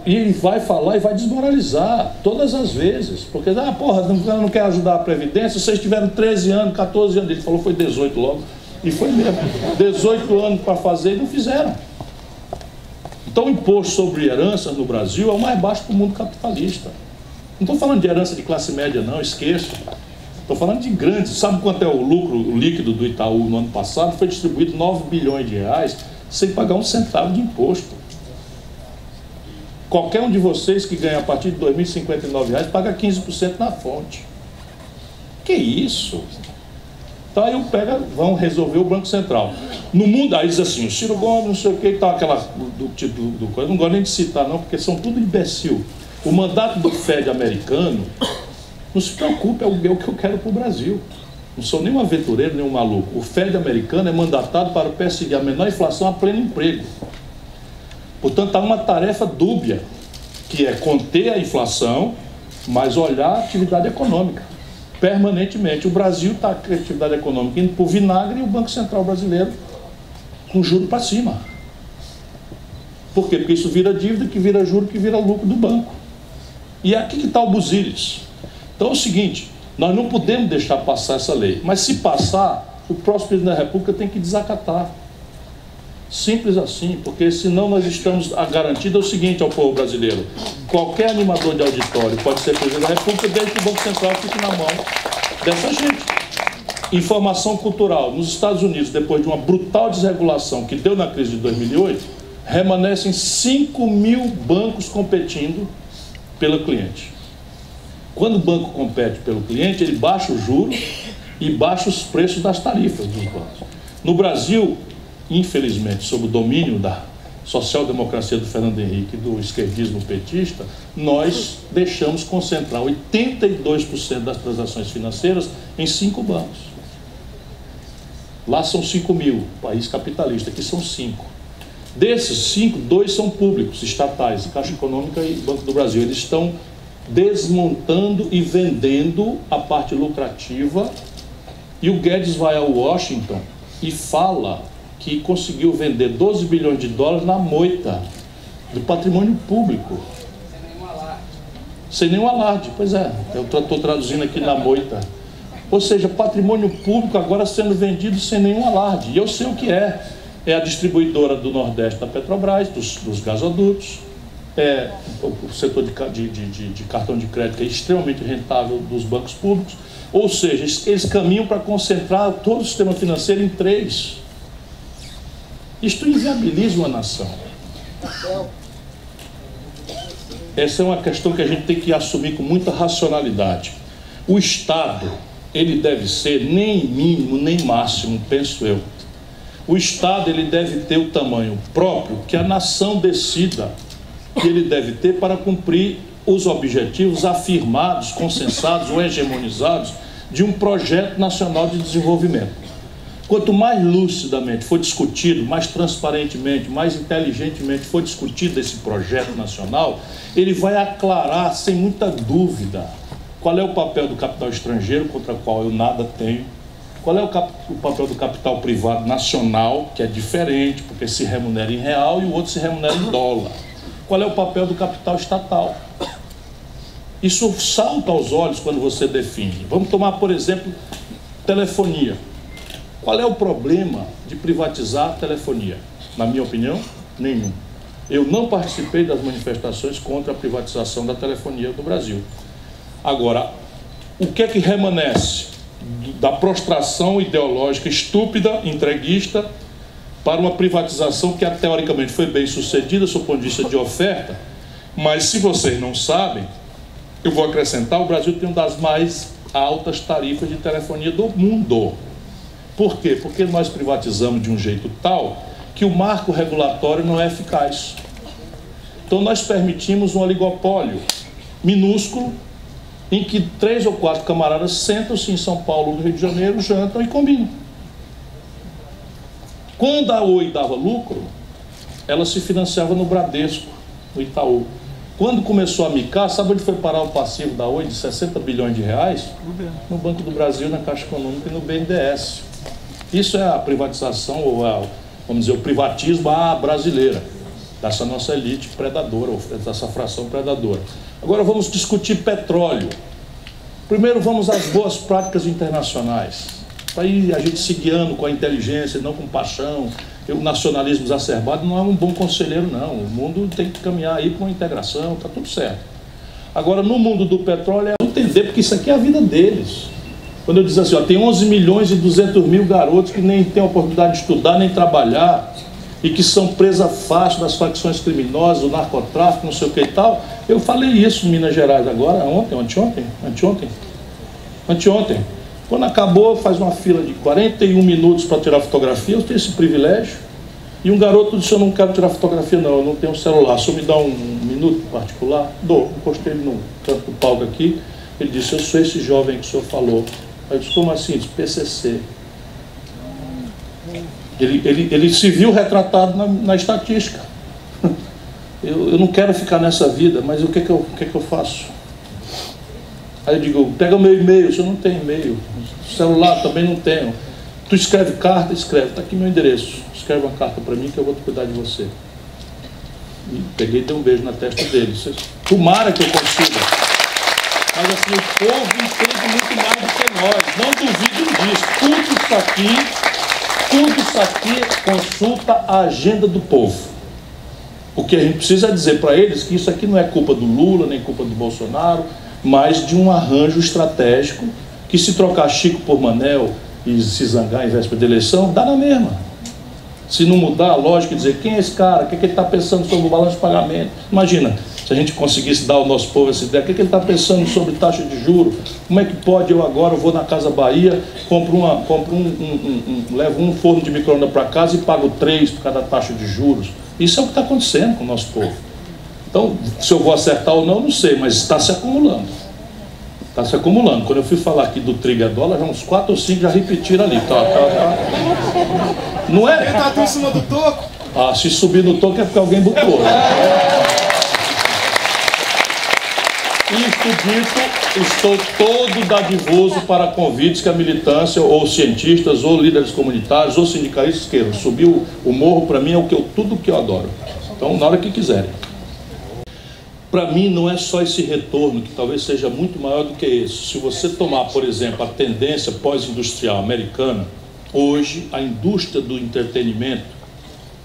E ele vai falar e vai desmoralizar todas as vezes. Porque, porra, não quer ajudar a Previdência? Vocês tiveram 13 anos, 14 anos. Ele falou foi 18 logo. E foi mesmo. 18 anos para fazer e não fizeram. Então, o imposto sobre heranças no Brasil é o mais baixo do mundo capitalista. Não estou falando de herança de classe média, não, esqueça. Estou falando de grandes. Sabe quanto é o lucro líquido do Itaú no ano passado? Foi distribuído 9 bilhões de reais sem pagar um centavo de imposto. Qualquer um de vocês que ganha a partir de R$ 2.059 paga 15% na fonte. Que isso? Então aí vão resolver o Banco Central. No mundo, aí diz assim, o Ciro Gomes, não sei o que, e tal, aquela do coisa, não gosto nem de citar não, porque são tudo imbecil. O mandato do Fed americano, não se preocupe, é o que eu quero para o Brasil. Não sou nem um aventureiro, nem um maluco. O Fed americano é mandatado para perseguir a menor inflação a pleno emprego. Portanto, há uma tarefa dúbia, que é conter a inflação, mas olhar a atividade econômica, permanentemente. O Brasil está com a atividade econômica indo para o vinagre e o Banco Central brasileiro com juro para cima. Por quê? Porque isso vira dívida, que vira juro, que vira lucro do banco. E é aqui que está o buziles. Então é o seguinte, nós não podemos deixar passar essa lei, mas se passar, o próximo presidente da República tem que desacatar. Simples assim, porque senão nós estamos garantindo o seguinte ao povo brasileiro: qualquer animador de auditório pode ser presidente da República desde que o Banco Central fique na mão dessa gente. Informação cultural: nos Estados Unidos, depois de uma brutal desregulação que deu na crise de 2008, remanescem 5 mil bancos competindo pelo cliente. Quando o banco compete pelo cliente, ele baixa o juro e baixa os preços das tarifas dos bancos. No Brasil, infelizmente, sob o domínio da social-democracia do Fernando Henrique e do esquerdismo petista, nós deixamos concentrar 82% das transações financeiras em 5 bancos. Lá são 5 mil, país capitalista, aqui são 5. Desses 5, 2 são públicos, estatais, Caixa Econômica e Banco do Brasil. Eles estão desmontando e vendendo a parte lucrativa, e o Guedes vai a Washington e fala que conseguiu vender 12 bilhões de dólares na moita do patrimônio público. Sem nenhum alarde. Pois é, eu estou traduzindo aqui na moita. Ou seja, patrimônio público agora sendo vendido sem nenhum alarde. E eu sei o que é. É a distribuidora do Nordeste da Petrobras, dos gasodutos. É o setor de cartão de crédito, que é extremamente rentável dos bancos públicos. Ou seja, eles caminham para concentrar todo o sistema financeiro em 3. Isto inviabiliza uma nação. Essa é uma questão que a gente tem que assumir com muita racionalidade. O Estado, ele deve ser nem mínimo, nem máximo, penso eu. O Estado, ele deve ter o tamanho próprio que a nação decida que ele deve ter para cumprir os objetivos afirmados, consensados ou hegemonizados de um projeto nacional de desenvolvimento. Quanto mais lucidamente for discutido, mais transparentemente, mais inteligentemente for discutido esse projeto nacional, ele vai aclarar sem muita dúvida qual é o papel do capital estrangeiro, contra o qual eu nada tenho, qual é o papel do capital privado nacional, que é diferente, porque se remunera em real e o outro se remunera em dólar. qual é o papel do capital estatal. Isso salta aos olhos quando você define. Vamos tomar, por exemplo, telefonia. Qual é o problema de privatizar a telefonia? Na minha opinião, nenhum. Eu não participei das manifestações contra a privatização da telefonia no Brasil. Agora, o que é que remanesce da prostração ideológica estúpida, entreguista, para uma privatização que teoricamente foi bem sucedida, do ponto de vista de oferta, mas se vocês não sabem, eu vou acrescentar, o Brasil tem uma das mais altas tarifas de telefonia do mundo. Por quê? Porque nós privatizamos de um jeito tal que o marco regulatório não é eficaz. Então nós permitimos um oligopólio minúsculo, em que 3 ou 4 camaradas sentam-se em São Paulo, no Rio de Janeiro, jantam e combinam. Quando a Oi dava lucro, ela se financiava no Bradesco, no Itaú. Quando começou a micar, sabe onde foi parar o passivo da Oi de 60 bilhões de reais? No Banco do Brasil, na Caixa Econômica e no BNDES. Isso é a privatização, ou vamos dizer, o privatismo à brasileira, dessa nossa elite predadora, ou dessa fração predadora. Agora vamos discutir petróleo. Primeiro vamos às boas práticas internacionais. Para aí a gente se guiando com a inteligência, não com paixão. O nacionalismo exacerbado não é um bom conselheiro, não. O mundo tem que caminhar aí com uma integração, está tudo certo. Agora, no mundo do petróleo, é entender, porque isso aqui é a vida deles. Quando eu diz assim, ó, tem 11 milhões e 200 mil garotos que nem têm oportunidade de estudar, nem trabalhar, e que são presa fácil das facções criminosas, do narcotráfico, não sei o que e tal. Eu falei isso em Minas Gerais agora, anteontem. Quando acabou, faz uma fila de 41 minutos para tirar fotografia, eu tenho esse privilégio. E um garoto disse, eu não quero tirar fotografia não, eu não tenho celular, só me dá um minuto particular? Dou, encostei ele no canto do palco aqui, ele disse, eu sou esse jovem que o senhor falou. Aí eu disse, como assim? Ele disse, PCC. Ele se viu retratado na estatística. Eu não quero ficar nessa vida, mas o que é que eu faço? Aí eu digo, pega o meu e-mail, se eu não tenho e-mail, celular também não tenho. Tu escreve carta? Escreve, está aqui meu endereço. Escreve uma carta para mim que eu vou cuidar de você. E peguei e dei um beijo na testa dele. Tomara que eu consiga. Mas assim, o povo entende muito mais do que nós. Não duvidem disso. Tudo isso aqui consulta a agenda do povo. O que a gente precisa dizer para eles que isso aqui não é culpa do Lula, nem culpa do Bolsonaro, mas de um arranjo estratégico que, se trocar Chico por Manel e se zangar em véspera de eleição, dá na mesma. Se não mudar a lógica e dizer quem é esse cara, o que ele está pensando sobre o balanço de pagamento. Imagina, se a gente conseguisse dar ao nosso povo essa ideia, o que ele está pensando sobre taxa de juros, como é que pode eu agora, eu vou na Casa Bahia, levo um forno de micro-ondas para casa e pago 3 por cada taxa de juros. Isso é o que está acontecendo com o nosso povo. Então, se eu vou acertar ou não sei, mas está se acumulando. Está se acumulando. Quando eu fui falar aqui do trigger dólar, já uns 4 ou 5 já repetiram ali. Tá. Não é? Ele está em cima do toco? Ah, se subir no toco é porque alguém botou. Isto dito, estou todo dadivoso para convites que a militância, ou cientistas, ou líderes comunitários, ou sindicalistas queiram. Subir o morro, para mim, é tudo que eu adoro. Então, na hora que quiserem. Para mim, não é só esse retorno, que talvez seja muito maior do que esse. Se você tomar, por exemplo, a tendência pós-industrial americana, hoje a indústria do entretenimento,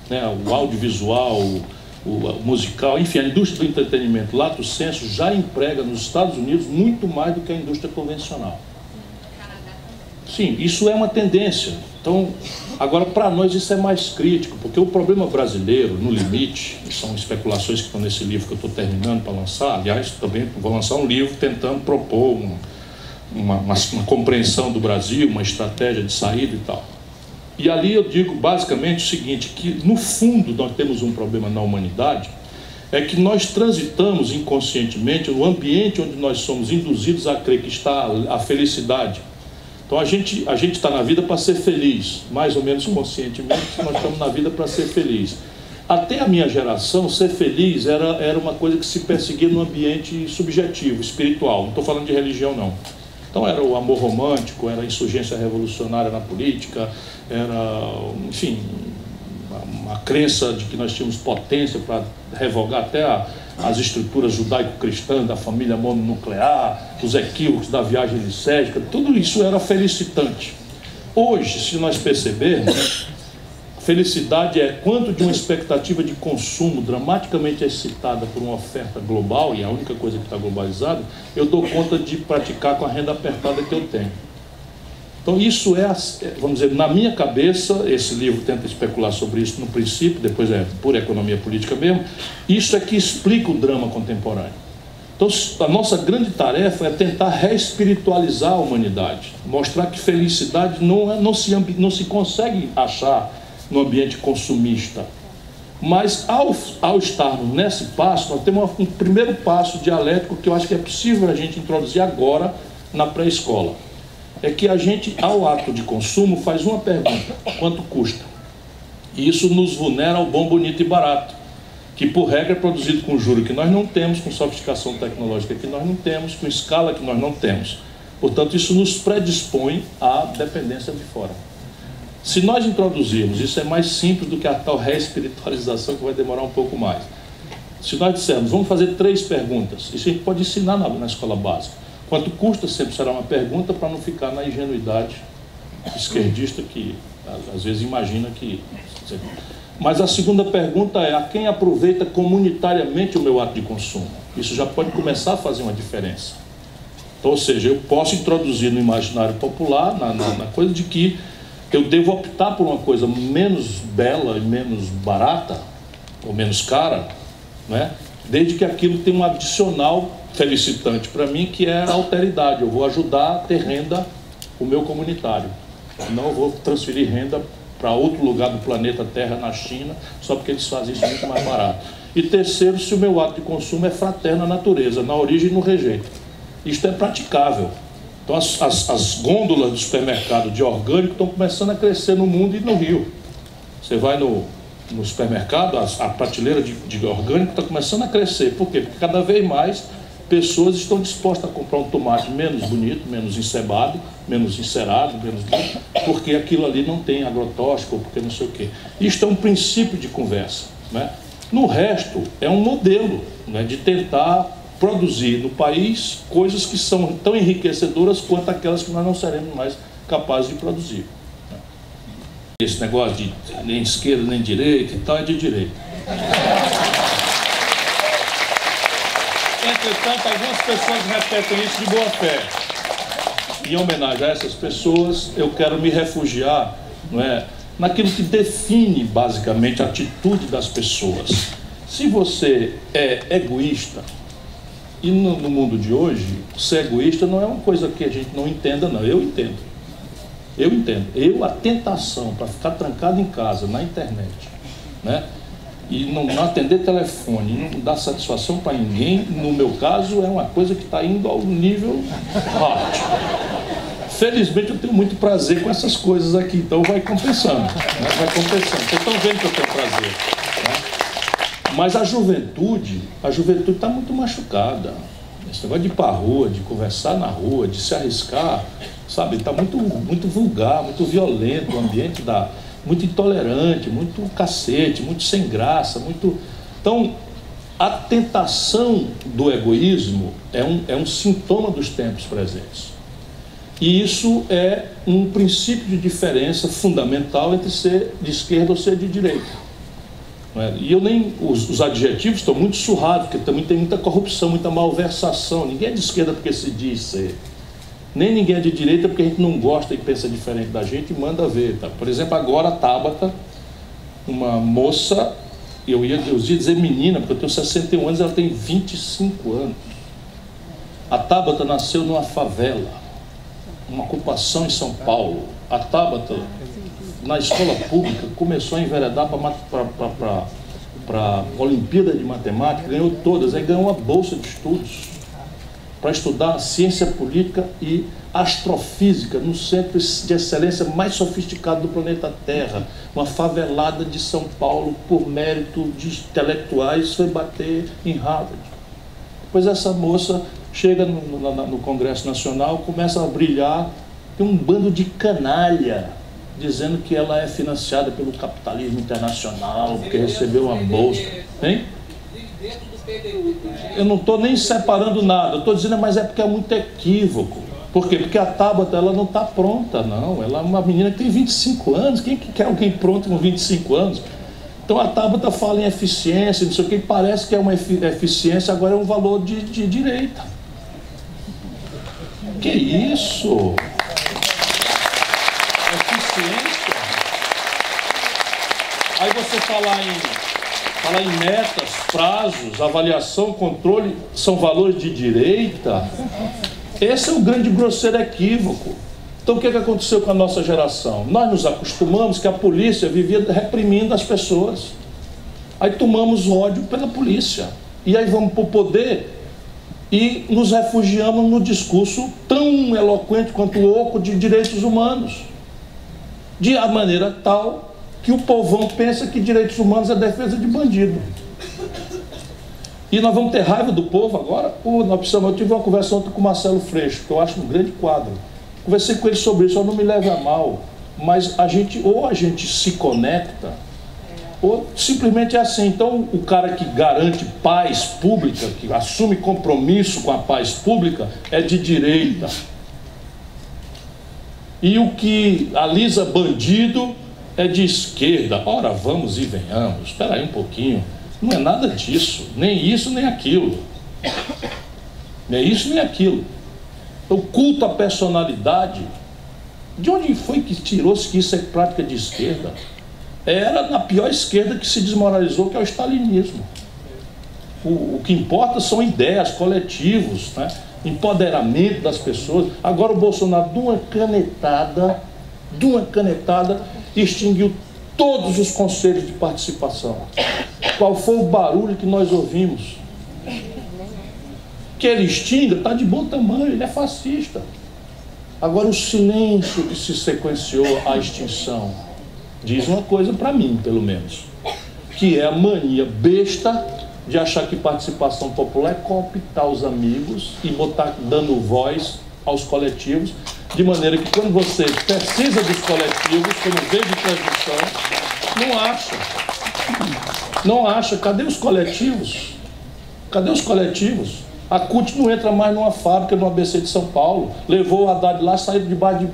né, o audiovisual, o musical, enfim, a indústria do entretenimento, lato sensu, já emprega nos Estados Unidos muito mais do que a indústria convencional. Sim, isso é uma tendência. Então, agora para nós isso é mais crítico, porque o problema brasileiro, no limite, são especulações que estão nesse livro que eu estou terminando para lançar. Aliás, também vou lançar um livro tentando propor uma compreensão do Brasil, uma estratégia de saída e tal. E ali eu digo basicamente o seguinte, que no fundo nós temos um problema na humanidade, é que nós transitamos inconscientemente no ambiente onde nós somos induzidos a crer que está a felicidade. Então a gente está na vida para ser feliz, mais ou menos conscientemente, nós estamos na vida para ser feliz. Até a minha geração, ser feliz era uma coisa que se perseguia no ambiente subjetivo, espiritual, não estou falando de religião não. Então era o amor romântico, era a insurgência revolucionária na política, era, enfim, uma crença de que nós tínhamos potência para revogar até as estruturas judaico-cristãs da família mononuclear, os equívocos da viagem licética, tudo isso era felicitante. Hoje, se nós percebermos, felicidade é quanto de uma expectativa de consumo dramaticamente excitada por uma oferta global, e é a única coisa que está globalizada, eu dou conta de praticar com a renda apertada que eu tenho. Então isso é, vamos dizer, na minha cabeça, esse livro tenta especular sobre isso no princípio, depois é pura economia política mesmo, isso é que explica o drama contemporâneo. Então a nossa grande tarefa é tentar reespiritualizar a humanidade, mostrar que felicidade não se consegue achar no ambiente consumista. Mas ao estarmos nesse passo, nós temos um primeiro passo dialético que eu acho que é possível a gente introduzir agora na pré-escola. É que a gente, ao ato de consumo, faz uma pergunta: quanto custa? E isso nos vulnera ao bom, bonito e barato, que por regra é produzido com juro que nós não temos, com sofisticação tecnológica que nós não temos, com escala que nós não temos. Portanto, isso nos predispõe à dependência de fora. Se nós introduzirmos, isso é mais simples do que a tal reespiritualização, que vai demorar um pouco mais. Se nós dissermos, vamos fazer 3 perguntas, isso a gente pode ensinar na escola básica. Quanto custa sempre será uma pergunta, para não ficar na ingenuidade esquerdista que às vezes imagina que... Mas a segunda pergunta é: a quem aproveita comunitariamente o meu ato de consumo? Isso já pode começar a fazer uma diferença. Então, ou seja, eu posso introduzir no imaginário popular, na coisa de que eu devo optar por uma coisa menos bela e menos barata, ou menos cara, né? Desde que aquilo tenha um adicional felicitante para mim, que é a alteridade. Eu vou ajudar a ter renda o meu comunitário. Não eu vou transferir renda para outro lugar do planeta Terra, na China, só porque eles fazem isso muito mais barato. E terceiro, se o meu ato de consumo é fraterno à natureza, na origem e no rejeito. Isto é praticável. Então as gôndolas do supermercado de orgânico estão começando a crescer no mundo e no Rio. Você vai no supermercado, a prateleira de orgânico está começando a crescer. Por quê? Porque cada vez mais pessoas estão dispostas a comprar um tomate menos bonito, menos encebado, menos encerado, porque aquilo ali não tem agrotóxico, ou porque não sei o quê. Isto é um princípio de conversa, né? No resto, é um modelo, né, de tentar produzir no país coisas que são tão enriquecedoras quanto aquelas que nós não seremos mais capazes de produzir. Esse negócio de nem esquerda nem direita e tal é de direita. Entretanto, algumas pessoas repetem isso de boa fé. Em homenagem a essas pessoas, eu quero me refugiar, não é, naquilo que define basicamente a atitude das pessoas. Se você é egoísta, e no mundo de hoje, ser egoísta não é uma coisa que a gente não entenda, não. Eu entendo. A tentação para ficar trancado em casa, na internet, né? E não atender telefone, não dar satisfação para ninguém, no meu caso, é uma coisa que está indo ao nível hard. Felizmente eu tenho muito prazer com essas coisas aqui, então vai compensando, né? Vai compensando. Vocês estão vendo que eu tenho prazer, né? Mas a juventude está muito machucada. Esse negócio de ir para a rua, de conversar na rua, de se arriscar, sabe? Está muito vulgar, muito violento, o ambiente muito intolerante, muito cacete, muito sem graça, muito... Então, a tentação do egoísmo é um sintoma dos tempos presentes. E isso é um princípio de diferença fundamental entre ser de esquerda ou ser de direita. Não é? E os adjetivos estão muito surrados, porque também tem muita corrupção, muita malversação. Ninguém é de esquerda porque se diz ser. Nem ninguém é de direita porque a gente não gosta e pensa diferente da gente e manda ver. Tá? Por exemplo, agora a Tabata, uma moça, eu ia dizer menina, porque eu tenho 61 anos, ela tem 25 anos. A Tabata nasceu numa favela, uma ocupação em São Paulo. A Tabata, na escola pública, começou a enveredar para a Olimpíada de Matemática, ganhou todas, aí ganhou uma bolsa de estudos para estudar ciência política e astrofísica no centro de excelência mais sofisticado do planeta Terra, uma favelada de São Paulo, por mérito de intelectuais, foi bater em Harvard. Depois essa moça chega no Congresso Nacional, começa a brilhar, tem um bando de canalha dizendo que ela é financiada pelo capitalismo internacional, porque recebeu uma bolsa. Hein? Eu não estou nem separando nada, eu estou dizendo, mas é porque é muito equívoco. Por quê? Porque a Tabata, ela não está pronta, não. Ela é uma menina que tem 25 anos. Quem que quer alguém pronto com 25 anos? Então a Tabata fala em eficiência, não sei o que, parece que é uma eficiência, agora é um valor de direita. Que isso? Eficiência. Aí você falar em metas, prazos, avaliação, controle, são valores de direita. Esse é o grande grosseiro equívoco. Então o que aconteceu com a nossa geração? Nós nos acostumamos que a polícia vivia reprimindo as pessoas. Aí tomamos ódio pela polícia. E aí vamos para o poder e nos refugiamos no discurso tão eloquente quanto oco de direitos humanos. De a maneira tal que o povão pensa que direitos humanos é defesa de bandido. E nós vamos ter raiva do povo agora? Eu tive uma conversa ontem com o Marcelo Freixo, que eu acho um grande quadro. Conversei com ele sobre isso, não me leve a mal, mas a gente se conecta, ou simplesmente é assim. Então o cara que garante paz pública, que assume compromisso com a paz pública, é de direita. E o que alisa bandido é de esquerda. Ora, vamos e venhamos, espera aí um pouquinho. Não é nada disso, nem isso nem aquilo. Nem isso nem aquilo. O culto à personalidade, de onde foi que tirou-se que isso é prática de esquerda? Era na pior esquerda que se desmoralizou, que é o stalinismo. O que importa são ideias, coletivos, né? Empoderamento das pessoas. Agora o Bolsonaro, de uma canetada, extinguiu todos os conselhos de participação. Qual foi o barulho que nós ouvimos? Que ele extinga, está de bom tamanho, ele é fascista. Agora o silêncio que se sequenciou à extinção diz uma coisa para mim, pelo menos, que é a mania besta de achar que participação popular é cooptar os amigos e botar dando voz aos coletivos, de maneira que quando você precisa dos coletivos, como veio de transmissão, não acha. Cadê os coletivos? Cadê os coletivos? A CUT não entra mais numa fábrica no ABC de São Paulo. Levou o Haddad lá, saiu debaixo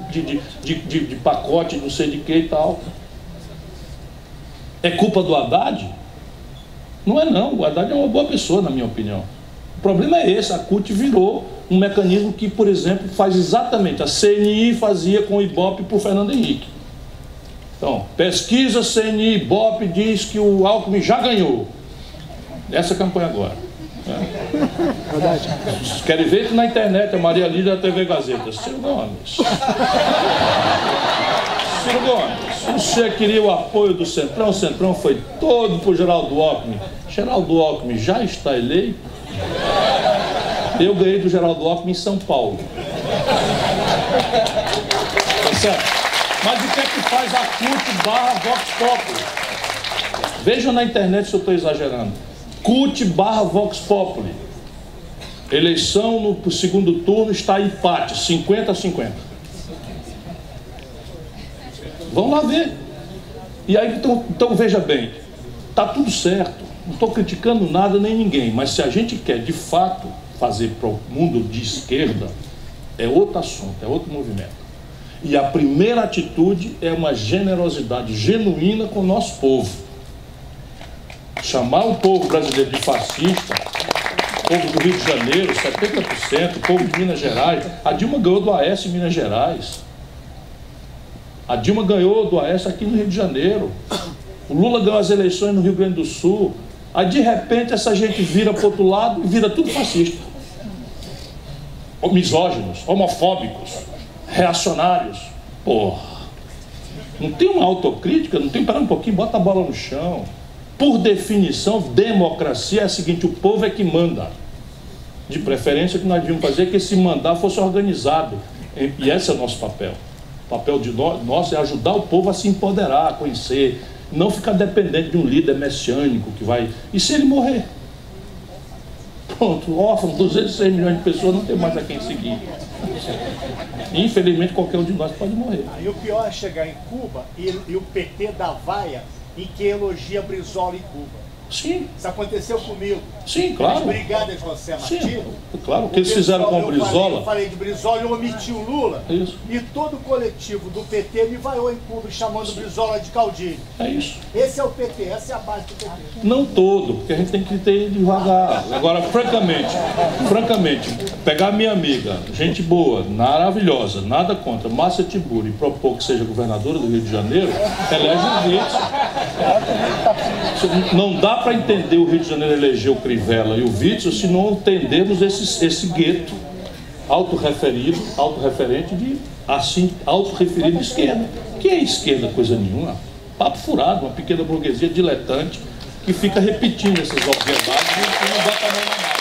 de pacote, não sei de que e tal. É culpa do Haddad? Não é não, o Haddad é uma boa pessoa, na minha opinião. O problema é esse, a CUT virou um mecanismo que, por exemplo, faz exatamente, a CNI fazia com o Ibope por Fernando Henrique. Então, pesquisa CNI Ibope diz que o Alckmin já ganhou. Essa campanha agora. Verdade. Querem ver que na internet, a Maria Lídia da TV Gazeta. Ciro Gomes, você queria o apoio do Centrão? O Centrão foi todo para o Geraldo Alckmin. Geraldo Alckmin já está eleito? Eu ganhei do Geraldo Alckmin em São Paulo. Tá certo? Mas o que é que faz a CUT/Vox Populi? Vejam na internet se eu estou exagerando. CUT/Vox Populi. Eleição no segundo turno está empate, 50-50. Vamos lá ver. E aí, então veja bem, está tudo certo. Não estou criticando nada nem ninguém, mas se a gente quer de fato fazer para o mundo de esquerda, é outro assunto, é outro movimento. E a primeira atitude é uma generosidade genuína com o nosso povo. Chamar o povo brasileiro de fascista, o povo do Rio de Janeiro, 70%, o povo de Minas Gerais. A Dilma ganhou do Aécio em Minas Gerais. A Dilma ganhou do Aécio aqui no Rio de Janeiro. O Lula ganhou as eleições no Rio Grande do Sul. Aí de repente essa gente vira para o outro lado e vira tudo fascista. Misóginos, homofóbicos, reacionários. Porra, não tem uma autocrítica, não tem, parar um pouquinho, bota a bola no chão. Por definição, democracia é a seguinte: o povo é que manda. De preferência, o que nós devíamos fazer é que esse mandar fosse organizado. E esse é o nosso papel. O papel de nosso é ajudar o povo a se empoderar, a conhecer, não ficar dependente de um líder messiânico que vai... E se ele morrer? Pronto, órfão, 206 milhões de pessoas, não tem mais a quem seguir. Infelizmente, qualquer um de nós pode morrer. E o pior é chegar em Cuba e o PT da vaia em que elogia Brizola em Cuba. Sim. Isso aconteceu comigo. Sim, claro. Brigadas José Martins. Sim, claro. O que eles fizeram com o Brizola... Eu falei de Brizola e eu omiti o Lula. Isso. E todo o coletivo do PT me vaiou em Cuba, chamando Brizola de caudilho. É isso. Esse é o PT, essa é a base do PT. Não todo, porque a gente tem que ter devagar. Agora, francamente, pegar minha amiga, gente boa, maravilhosa, nada contra, Márcia Tiburi, e propor que seja governadora do Rio de Janeiro, elege o Witzel. Não dá para entender o Rio de Janeiro eleger o Crivella e o Witzel se não entendermos esse gueto autorreferente de, assim, autorreferido de esquerda. Que é esquerda coisa nenhuma? Papo furado, uma pequena burguesia diletante que fica repetindo essas obviedades e não bota a mão na massa.